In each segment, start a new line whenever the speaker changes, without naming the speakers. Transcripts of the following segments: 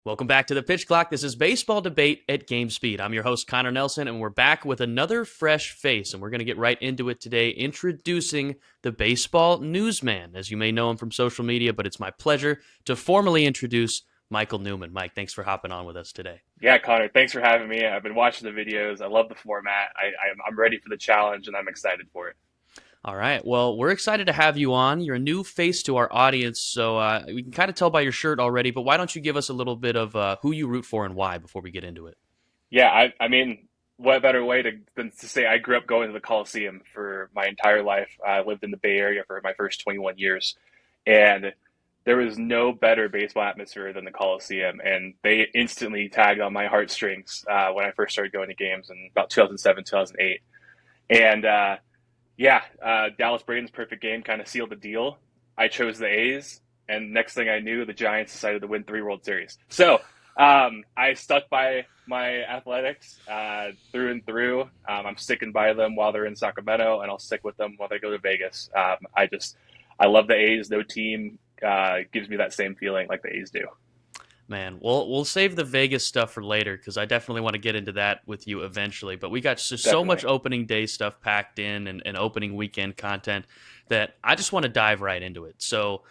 Welcome back to the Pitch Clock. This is Baseball Debate at Game Speed. I'm your host, Connor Nelson, and we're back with another fresh face, and we're going to get right into it today, introducing the baseball newsman. As you may know him from social media, but it's my pleasure to formally introduce Michael Newman. Mike, thanks for hopping on with us today.
Yeah, Connor, thanks for having me. I've been watching the videos. I love the format. I'm ready for the challenge, and I'm excited for it.
All right. Well, we're excited to have you on. You're a new face to our audience, so we can kind of tell by your shirt already, but why don't you give us a little bit of who you root for and why before we get into it?
Yeah, I mean, what better way than to say I grew up going to the Coliseum for my entire life. I lived in the Bay Area for my first 21 years, and there was no better baseball atmosphere than the Coliseum, and they instantly tagged on my heartstrings when I first started going to games in about 2007, 2008. And Dallas Braden's perfect game kind of sealed the deal. I chose the A's, and next thing I knew, the Giants decided to win 3 World Series. So I stuck by my Athletics through and through. I'm sticking by them while they're in Sacramento, and I'll stick with them while they go to Vegas. I love the A's. No team gives me that same feeling like the A's do.
Man, we'll save the Vegas stuff for later because I definitely want to get into that with you eventually. But we got just so much opening day stuff packed in and opening weekend content that I just want to dive right into it. So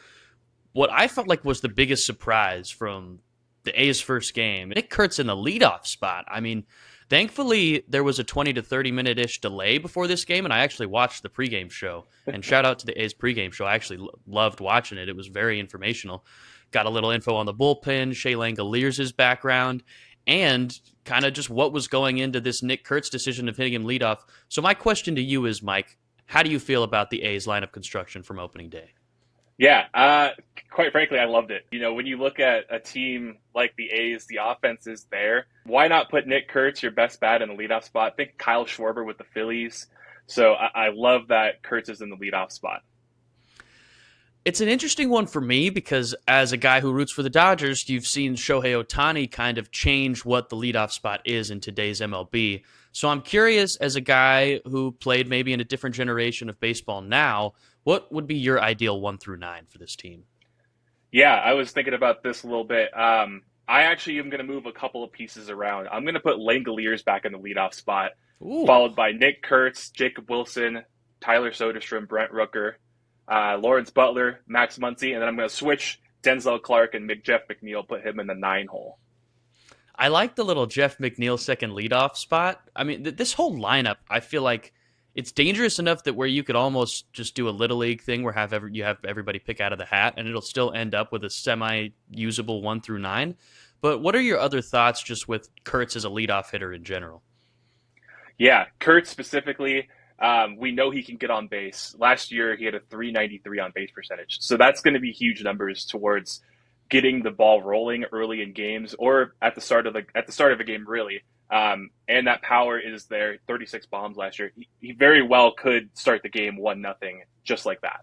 what I felt like was the biggest surprise from the A's first game, Nick Kurtz in the leadoff spot. I mean, thankfully there was a 20 to 30 minute-ish delay before this game, and I actually watched the pregame show. And shout out to the A's pregame show. I actually loved watching it. It was very informational. Got a little info on the bullpen, Shea Langoliers' background, and kind of just what was going into this Nick Kurtz decision of hitting him leadoff. So my question to you is, Mike, how do you feel about the A's lineup construction from opening day?
Yeah, quite frankly, I loved it. You know, when you look at a team like the A's, the offense is there. Why not put Nick Kurtz, your best bat, in the leadoff spot? Think Kyle Schwarber with the Phillies. So I love that Kurtz is in the leadoff spot.
It's an interesting one for me because as a guy who roots for the Dodgers, you've seen Shohei Ohtani kind of change what the leadoff spot is in today's MLB. So I'm curious, as a guy who played maybe in a different generation of baseball now, what would be your ideal 1 through 9 for this team?
Yeah, I was thinking about this a little bit. I actually am going to move a couple of pieces around. I'm going to put Langoliers back in the leadoff spot, followed by Nick Kurtz, Jacob Wilson, Tyler Soderstrom, Brent Rooker, Lawrence Butler, Max Muncy, and then I'm going to switch Denzel Clark and Jeff McNeil, put him in the 9 hole.
I like the little Jeff McNeil second leadoff spot. I mean, this whole lineup, I feel like it's dangerous enough that where you could almost just do a little league thing where you have everybody pick out of the hat, and it'll still end up with a semi-usable 1 through 9. But what are your other thoughts just with Kurtz as a leadoff hitter in general?
Yeah, Kurtz specifically. We know he can get on base. Last year, he had a .393 on base percentage. So that's going to be huge numbers towards getting the ball rolling early in games or at the start of a game, really. And that power is there. 36 bombs last year. He very well could start the game 1-0 just like that.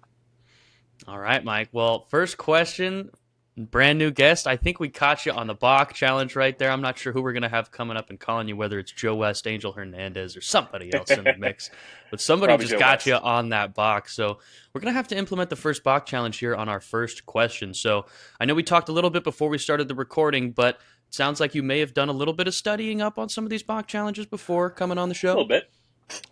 All right, Mike. Well, first question, brand new guest. I think we caught you on the BALK challenge right there. I'm not sure who we're going to have coming up and calling you, whether it's Joe West, Angel Hernandez, or somebody else in the mix. But somebody
Probably
just
Joe
got
West.
you on that BALK. So we're going to have to implement the first BALK challenge here on our first question. So I know we talked a little bit before we started the recording, but it sounds like you may have done a little bit of studying up on some of these BALK challenges before coming on the show.
A little bit.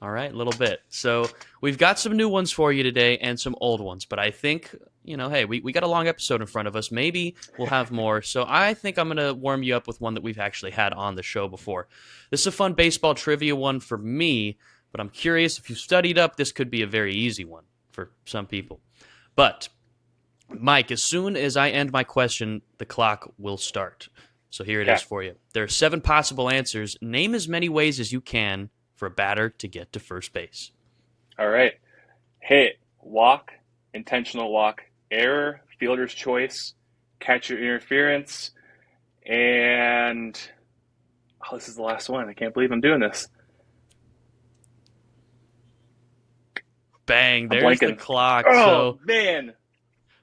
All right, a little bit. So we've got some new ones for you today and some old ones, but I think, hey, we got a long episode in front of us. Maybe we'll have more. So I think I'm going to warm you up with one that we've actually had on the show before. This is a fun baseball trivia one for me, but I'm curious if you've studied up, this could be a very easy one for some people. But, Mike, as soon as I end my question, the clock will start. So here it is for you. There are 7 possible answers. Name as many ways as you can for a batter to get to first base.
All right. Hit, walk, intentional walk, error, fielder's choice, catcher interference, and this is the last one. I can't believe I'm doing this.
Bang, there's the clock.
Oh, man.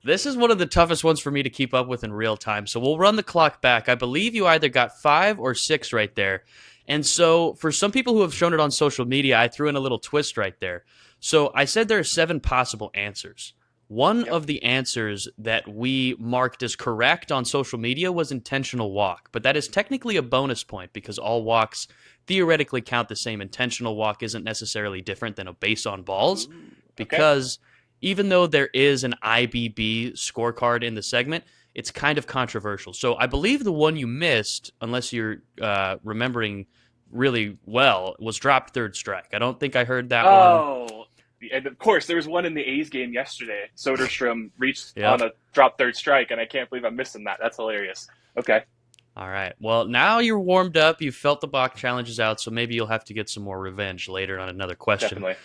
This is one of the toughest ones for me to keep up with in real time. So we'll run the clock back. I believe you either got 5 or 6 right there. And so for some people who have shown it on social media, I threw in a little twist right there. So I said there are 7 possible answers. One
Yep.
of the answers that we marked as correct on social media was intentional walk, but that is technically a bonus point because all walks theoretically count the same. Intentional walk isn't necessarily different than a base on balls
Ooh. Okay.
because even though there is an IBB scorecard in the segment, it's kind of controversial. So I believe the one you missed, unless you're remembering really well, was dropped third strike. I don't think I heard that one.
Oh, and of course, there was one in the A's game yesterday. Soderstrom reached on
Yep.
a drop third strike, and I can't believe I'm missing that. That's hilarious. Okay,
All right. Well, now you're warmed up. You've felt the Bach challenges out, so maybe you'll have to get some more revenge later on another question.
definitely.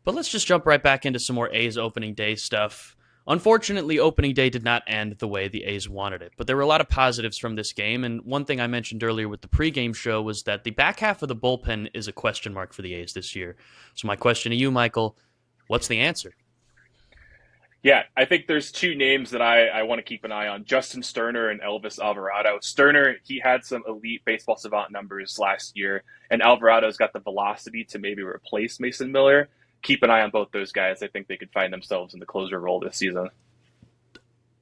But let's just jump right back into some more A's opening day stuff. Unfortunately, opening day did not end the way the A's wanted it, but there were a lot of positives from this game, and one thing I mentioned earlier with the pregame show was that the back half of the bullpen is a question mark for the A's this year. So my question to you, Michael, what's the answer?
Yeah, I think there's two names that I want to keep an eye on: Justin Sterner and Elvis Alvarado. Sterner, he had some elite baseball savant numbers last year, and Alvarado's got the velocity to maybe replace Mason Miller. Keep an eye on both those guys. I think they could find themselves in the closer role this season.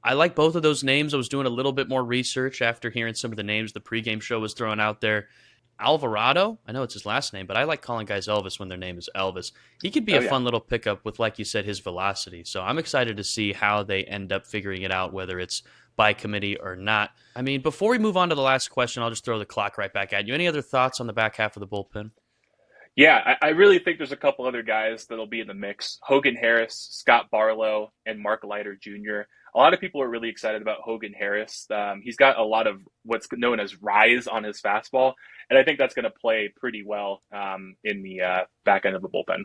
I like both of those names. I was doing a little bit more research after hearing some of the names the pregame show was throwing out there. Alvarado, I know it's his last name, but I like calling guys Elvis when their name is Elvis. He could be
Oh
a
yeah,
fun little pickup with, like you said, his velocity. So I'm excited to see how they end up figuring it out, whether it's by committee or not. I mean, before we move on to the last question, I'll just throw the clock right back at you. Any other thoughts on the back half of the bullpen?
yeah. I really think there's a couple other guys that'll be in the mix: Hogan Harris, Scott Barlow, and Mark Leiter Jr. A lot of people are really excited about Hogan Harris. He's got a lot of what's known as rise on his fastball, and I think that's going to play pretty well in the back end of the bullpen.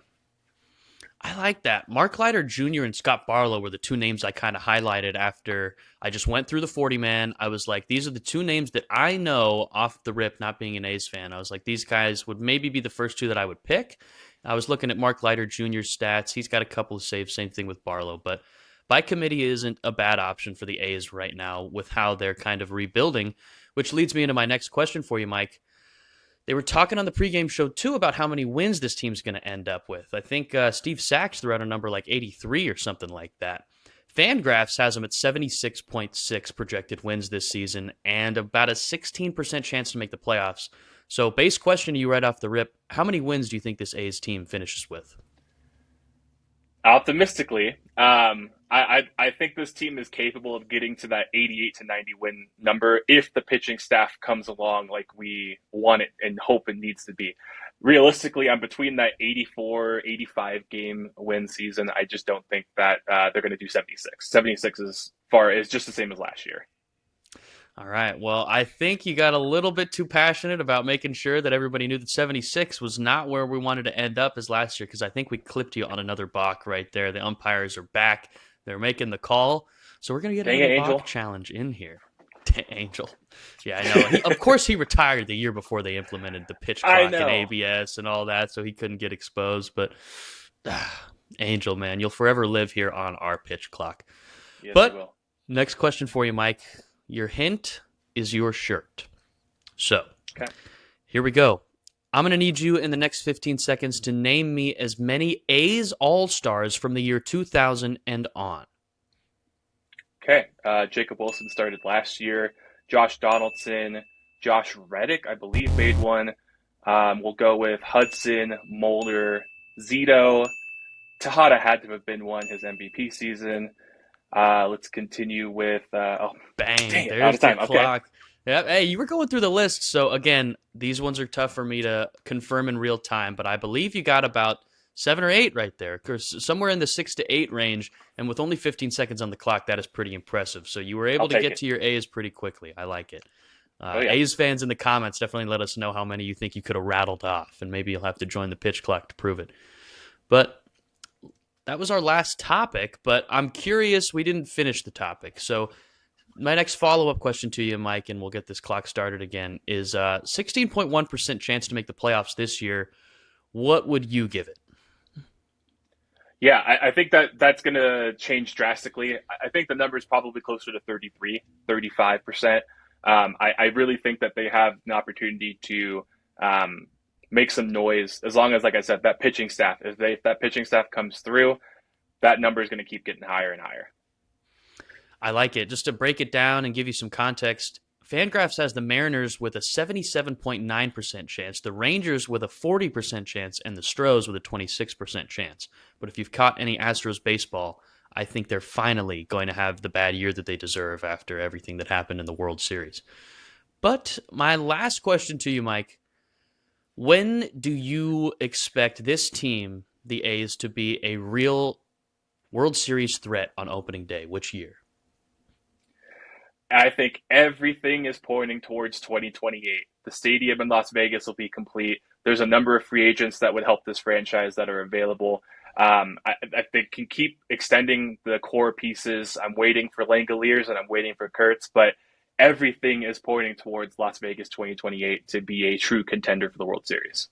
I like that. Mark Leiter Jr. and Scott Barlow were the two names I kind of highlighted after I just went through the 40 man. I was like, these are the two names that I know off the rip, not being an A's fan. I was like, these guys would maybe be the first two that I would pick. I was looking at Mark Leiter Jr.'s stats. He's got a couple of saves, same thing with Barlow. But by committee isn't a bad option for the A's right now with how they're kind of rebuilding, which leads me into my next question for you, Mike. They were talking on the pregame show, too, about how many wins this team's going to end up with. I think Steve Sachs threw out a number like 83 or something like that. Fangraphs has them at 76.6 projected wins this season and about a 16% chance to make the playoffs. So, base question to you right off the rip, how many wins do you think this A's team finishes with?
Optimistically, I think this team is capable of getting to that 88 to 90 win number if the pitching staff comes along like we want it and hope it needs to be. Realistically, I'm between that 84, 85 game win season. I just don't think that they're going to do 76. 76 is just the same as last year.
All right. Well, I think you got a little bit too passionate about making sure that everybody knew that 76 was not where we wanted to end up as last year, because I think we clipped you on another balk right there. The umpires are back. They're making the call. So we're going to get another balk challenge in here. Angel. Yeah, I know. Of course, he retired the year before they implemented the pitch clock and ABS and all that, so he couldn't get exposed. But Angel, man, you'll forever live here on our pitch clock.
Yes,
but next question for you, Mike. Your hint is your shirt. So, Here we go. I'm going to need you in the next 15 seconds to name me as many A's All-Stars from the year 2000 and on.
Okay. Jacob Wilson started last year. Josh Donaldson, Josh Reddick, I believe, made one. We'll go with Hudson, Mulder, Zito. Tejada had to have been one his MVP season. Let's continue with
bang!
Dang it,
there's
out of time.
the clock. Yep. Hey, you were going through the list, so again, these ones are tough for me to confirm in real time, but I believe you got about 7 or 8 right there, somewhere in the 6 to 8 range, and with only 15 seconds on the clock, that is pretty impressive. So you were able to get to your A's pretty quickly. I like it. A's fans in the comments definitely let us know how many you think you could have rattled off, and maybe you'll have to join the pitch clock to prove it. But that was our last topic, but I'm curious, we didn't finish the topic. So my next follow-up question to you, Mike, and we'll get this clock started again, is 16.1% chance to make the playoffs this year. What would you give it?
Yeah, I think that's going to change drastically. I think the number is probably closer to 33, 35%. I really think that they have an opportunity to make some noise as long as, like I said, that pitching staff, if that pitching staff comes through, that number is going to keep getting higher and higher.
I like it. Just to break it down and give you some context, Fangraphs has the Mariners with a 77.9% chance, the Rangers with a 40% chance, and the Stros with a 26% chance. But if you've caught any Astros baseball, I think they're finally going to have the bad year that they deserve after everything that happened in the World Series. But my last question to you, Mike, when do you expect this team, the A's, to be a real World Series threat on opening day? Which year?
I think everything is pointing towards 2028. The stadium in Las Vegas will be complete. There's a number of free agents that would help this franchise that are available. I think can keep extending the core pieces. I'm waiting for Langoliers and I'm waiting for Kurtz, but everything is pointing towards Las Vegas 2028 to be a true contender for the World Series.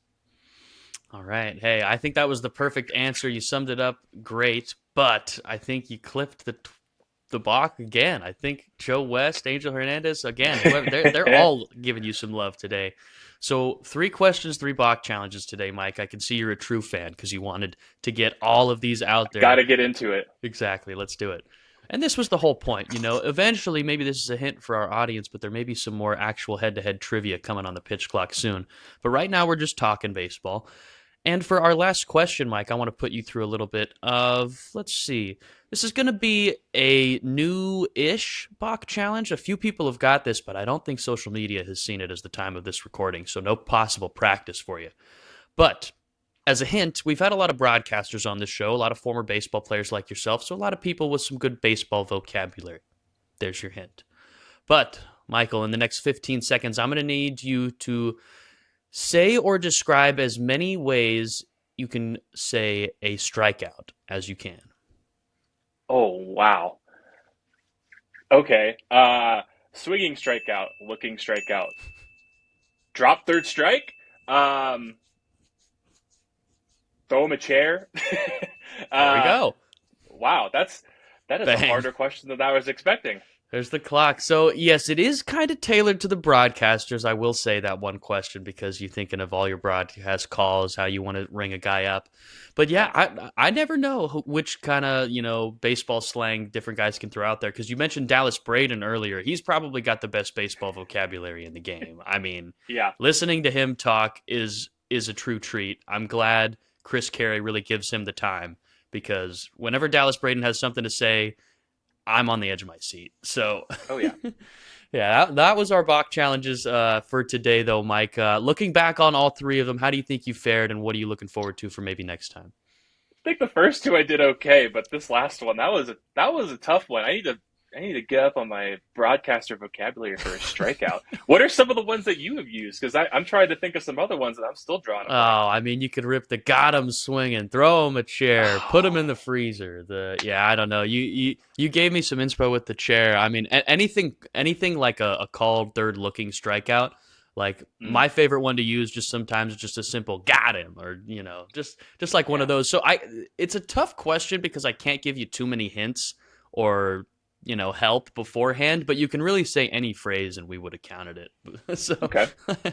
All right. Hey, I think that was the perfect answer. You summed it up great, but I think you clipped the BALK again. I think Joe West, Angel Hernandez, again, they're all giving you some love today. So 3 questions, 3 BALK challenges today, Mike. I can see you're a true fan because you wanted to get all of these out there.
Got to get into it.
Exactly. Let's do it. And this was the whole point. Eventually, maybe this is a hint for our audience, but there may be some more actual head-to-head trivia coming on the pitch clock soon. But right now, we're just talking baseball. And for our last question, Mike, I want to put you through a little bit of, let's see, this is going to be a new-ish BALK challenge. A few people have got this, but I don't think social media has seen it as the time of this recording, so no possible practice for you. But as a hint, we've had a lot of broadcasters on this show, a lot of former baseball players like yourself, so a lot of people with some good baseball vocabulary. There's your hint. But, Michael, in the next 15 seconds, I'm going to need you to say or describe as many ways you can say a strikeout as you can.
Oh, wow. Okay. Swinging strikeout, looking strikeout. Drop third strike. Throw him a chair.
There we go.
Wow, that is
Bang.
a harder question than I was expecting.
There's the clock. So, yes, it is kind of tailored to the broadcasters. I will say that one question because you're thinking of all your broadcast calls, how you want to ring a guy up. But, yeah, I never know which kind of, baseball slang different guys can throw out there because you mentioned Dallas Braden earlier. He's probably got the best baseball vocabulary in the game. I mean,
yeah,
listening to him talk is a true treat. I'm glad Chris Carey really gives him the time because whenever Dallas Braden has something to say, I'm on the edge of my seat. So,
oh yeah,
yeah, that was our BALK challenges for today, though, Mike. Looking back on all 3 of them, how do you think you fared, and what are you looking forward to for maybe next time?
I think the first 2 I did okay, but this last one that was a tough one. I need to get up on my broadcaster vocabulary for a strikeout. What are some of the ones that you have used? Because I'm trying to think of some other ones that I'm still drawing.
I mean, you could rip the got him swinging, throw him a chair, put him in the freezer. I don't know. You gave me some inspo with the chair. I mean, anything like a called third looking strikeout. Like my favorite one to use just sometimes is just a simple got him or, just like one of those. So it's a tough question because I can't give you too many hints or help beforehand, but you can really say any phrase and we would have counted it. So,
okay.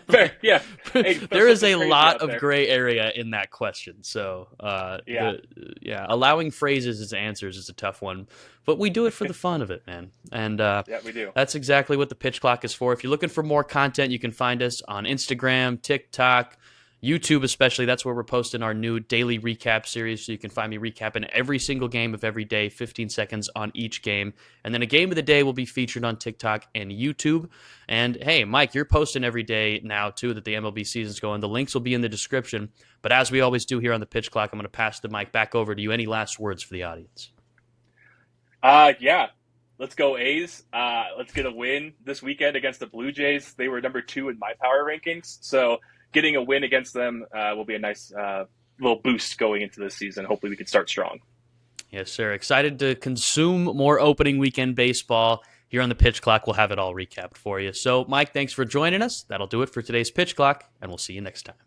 Fair. Yeah. Hey,
there is a lot of gray area in that question. So, allowing phrases as answers is a tough one, but we do it for the fun of it, man. And
yeah, we do.
That's exactly what the pitch clock is for. If you're looking for more content, you can find us on Instagram, TikTok, YouTube especially. That's where we're posting our new daily recap series, so you can find me recapping every single game of every day, 15 seconds on each game. And then a game of the day will be featured on TikTok and YouTube. And hey, Mike, you're posting every day now too that the MLB season's going. The links will be in the description. But as we always do here on the pitch clock, I'm going to pass the mic back over to you. Any last words for the audience?
Yeah. Let's go A's. Let's get a win this weekend against the Blue Jays. They were number 2 in my power rankings. So getting a win against them will be a nice little boost going into this season. Hopefully we can start strong.
Yes, sir. Excited to consume more opening weekend baseball. Here on the Pitch Clock, we'll have it all recapped for you. So, Mike, thanks for joining us. That'll do it for today's Pitch Clock, and we'll see you next time.